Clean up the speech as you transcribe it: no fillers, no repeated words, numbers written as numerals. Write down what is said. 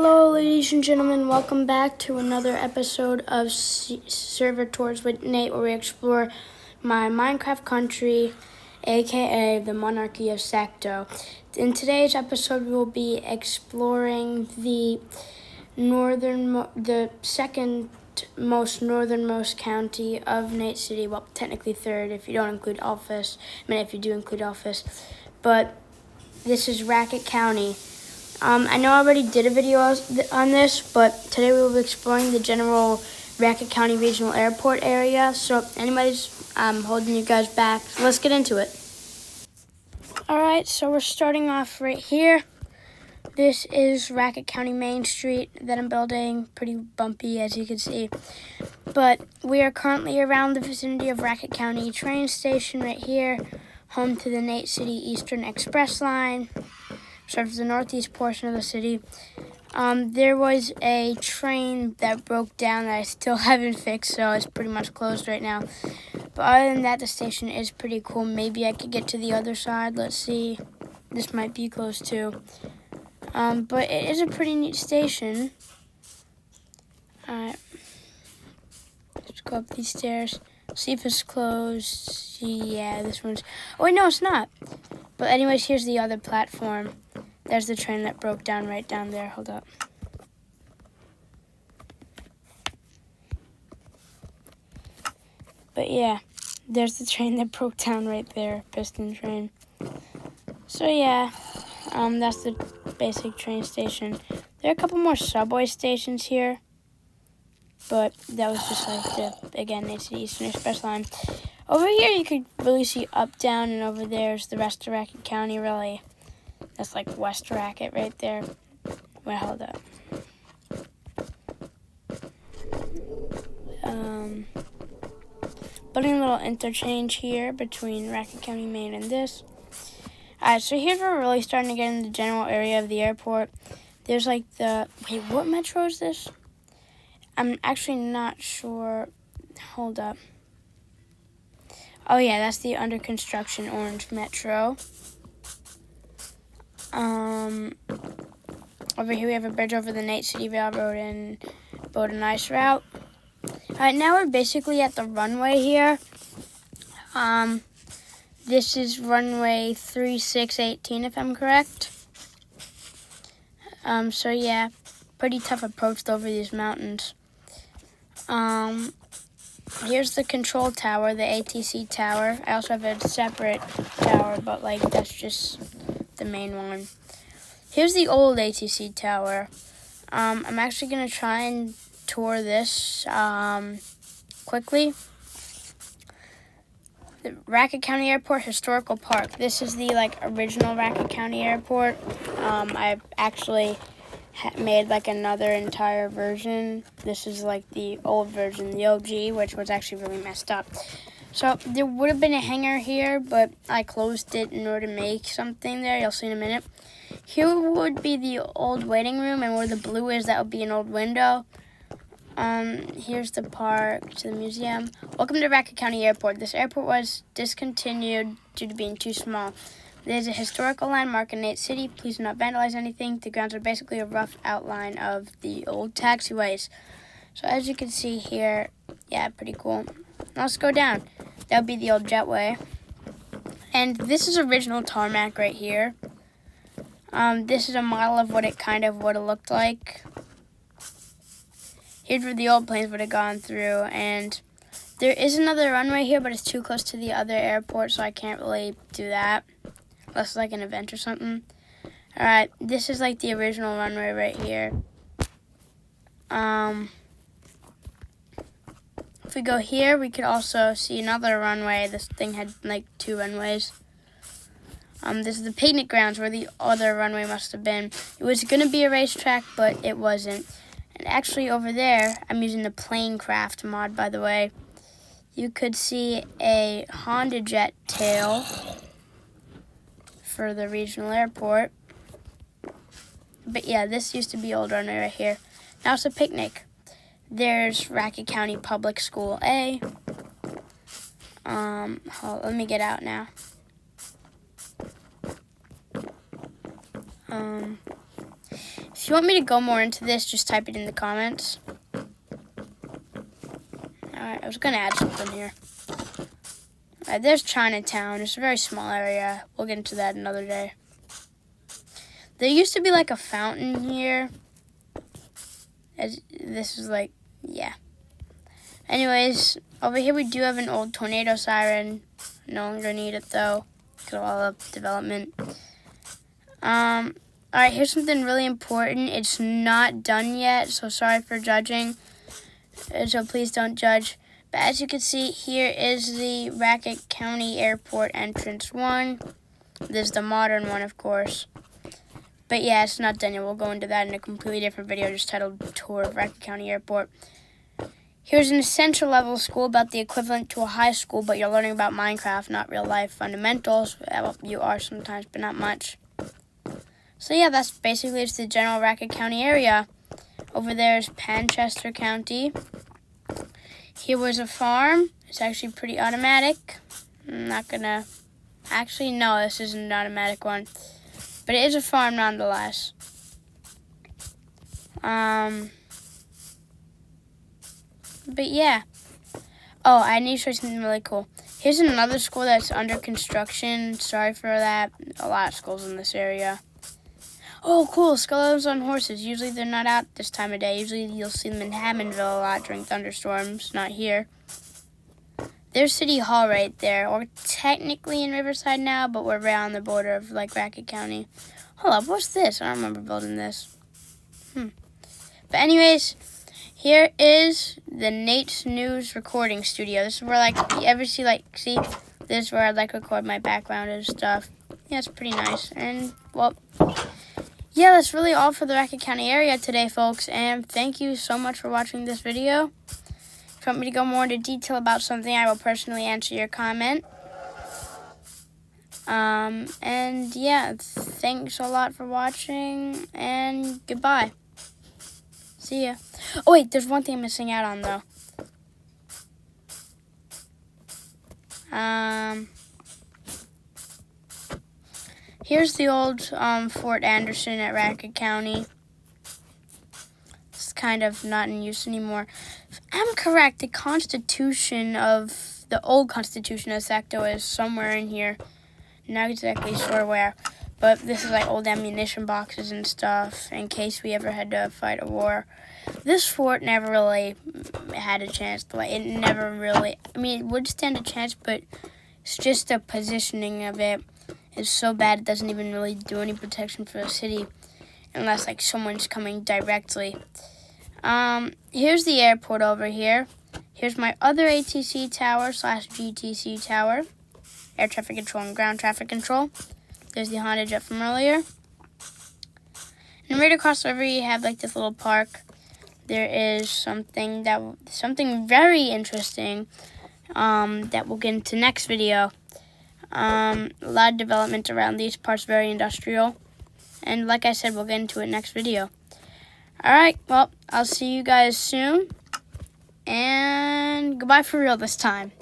Hello, ladies and gentlemen. Welcome back to another episode of Server Tours with Nate, where we explore my Minecraft country, aka the Monarchy of Sacto. In today's episode, we will be exploring the second most northernmost county of Nate City. Well, technically third if you don't include Alphys. If you do include Alphys, but this is Racket County. I know I already did a video on this, but today we will be exploring the general Racket County Regional Airport area. So anyways, I'm holding you guys back. So let's get into it. Alright, so we're starting off right here. This is Racket County Main Street that I'm building. Pretty bumpy, as you can see. But we are currently around the vicinity of Racket County train station right here, home to the Nate City Eastern Express line. Serves the northeast portion of the city. There was a train that broke down that I still haven't fixed, so it's pretty much closed right now. But other than that, the station is pretty cool. Maybe I could get to the other side. Let's see. This might be close too. But it is a pretty neat station. Alright. Let's go up these stairs. See if it's closed. Yeah, this one's... Oh, wait, no, it's not. But anyways, here's the other platform. There's the train that broke down right down there. Hold up. But yeah, there's the train that broke down right there. Piston train. So yeah, that's the basic train station. There are a couple more subway stations here. But that was just like it's the Eastern Express line. Over here you could really see up, down, and over there's the rest of Racket County, really. That's like West Racket right there. Wait, hold up. Putting a little interchange here between Racket County Main and this. Alright, so here's where we're really starting to get in the general area of the airport. There's like the... Wait, what metro is this? I'm actually not sure. Hold up. Oh yeah, that's the under construction orange metro. Over here we have a bridge over the Nate City Railroad and Boat and Ice Route. Alright, now we're basically at the runway here. This is runway 3618 if I'm correct. So yeah, pretty tough approach over these mountains. Here's the control tower, the ATC tower. I also have a separate tower, but like that's just the main one. Here's the old ATC tower. I'm actually gonna try and tour this quickly. The Racket County Airport Historical Park. This is the original Racket County Airport. I actually made another entire version. This is the old version, the OG, which was actually really messed up. So there would have been a hangar here, but I closed it in order to make something there. You'll see in a minute. Here would be the old waiting room, and where the blue is, that would be an old window. Here's the park to the museum. Welcome to Racket County Airport. This airport was discontinued due to being too small. There's a historical landmark in Nate City. Please do not vandalize anything. The grounds are basically a rough outline of the old taxiways. So as you can see here, yeah, pretty cool. Now let's go down. That would be the old jetway. And this is original tarmac right here. This is a model of what it kind of would have looked like. Here's where the old planes would have gone through. And there is another runway here, but it's too close to the other airport, so I can't really do that. Unless it's like an event or something. Alright, this is the original runway right here. If we go here, we could also see another runway. This thing had two runways. This is the picnic grounds where the other runway must have been. It was going to be a racetrack, but it wasn't. And actually over there, I'm using the Planecraft mod, by the way. You could see a Honda Jet tail for the regional airport. But yeah, this used to be old runway right here. Now it's a picnic. There's Racket County Public School A. Let me get out now. If you want me to go more into this, just type it in the comments. Alright, I was going to add something here. Alright, there's Chinatown. It's a very small area. We'll get into that another day. There used to be like a fountain here. This is like, yeah. Anyways, over here we do have an old tornado siren. No longer need it though, because of all the development. Alright, here's something really important. It's not done yet, so sorry for judging. So please don't judge. But as you can see, here is the Racket County Airport entrance 1. This is the modern one, of course. But yeah, it's not done yet. We'll go into that in a completely different video just titled Tour of Racket County Airport. Here's an essential level school, about the equivalent to a high school, but you're learning about Minecraft, not real life fundamentals. Well, you are sometimes, but not much. So yeah, that's basically just the general Racket County area. Over there is Manchester County. Here was a farm. It's actually pretty automatic. I'm not gonna... Actually, no, this isn't an automatic one. But it is a farm nonetheless. But yeah. Oh, I need to show you something really cool. Here's another school that's under construction. Sorry for that. A lot of schools in this area. Oh, cool. Skeletons on horses. Usually they're not out this time of day. Usually you'll see them in Hammondville a lot during thunderstorms. Not here. There's City Hall right there. We're technically in Riverside now, but we're right on the border of, like, Racket County. Hold up. What's this? I don't remember building this. But anyways, here is the Nate's News recording studio. This is where, like, you ever see, like, see? This is where I, like, record my background and stuff. Yeah, it's pretty nice. And, well... yeah, that's really all for the Racket County area today, folks, and thank you so much for watching this video. If you want me to go more into detail about something, I will personally answer your comment. And yeah, thanks a lot for watching, and goodbye. See ya. Oh wait, there's one thing I'm missing out on, though. Here's the old Fort Anderson at Racket County. It's kind of not in use anymore. If I'm correct, the Constitution of the old Constitution of Sacto is somewhere in here. Not exactly sure where, but this is like old ammunition boxes and stuff in case we ever had to fight a war. This fort never really had a chance to, like, it never really, I mean, it would stand a chance, but it's just the positioning of it. It's so bad it doesn't even really do any protection for the city unless, like, someone's coming directly. Here's the airport over here. Here's my other ATC tower / GTC tower. Air traffic control and ground traffic control. There's the Honda Jet from earlier. And right across the river you have, like, this little park. There is something very interesting that we'll get into next video. A lot of development around these parts, very industrial. And like I said, we'll get into it next video. Alright, well, I'll see you guys soon. And goodbye for real this time.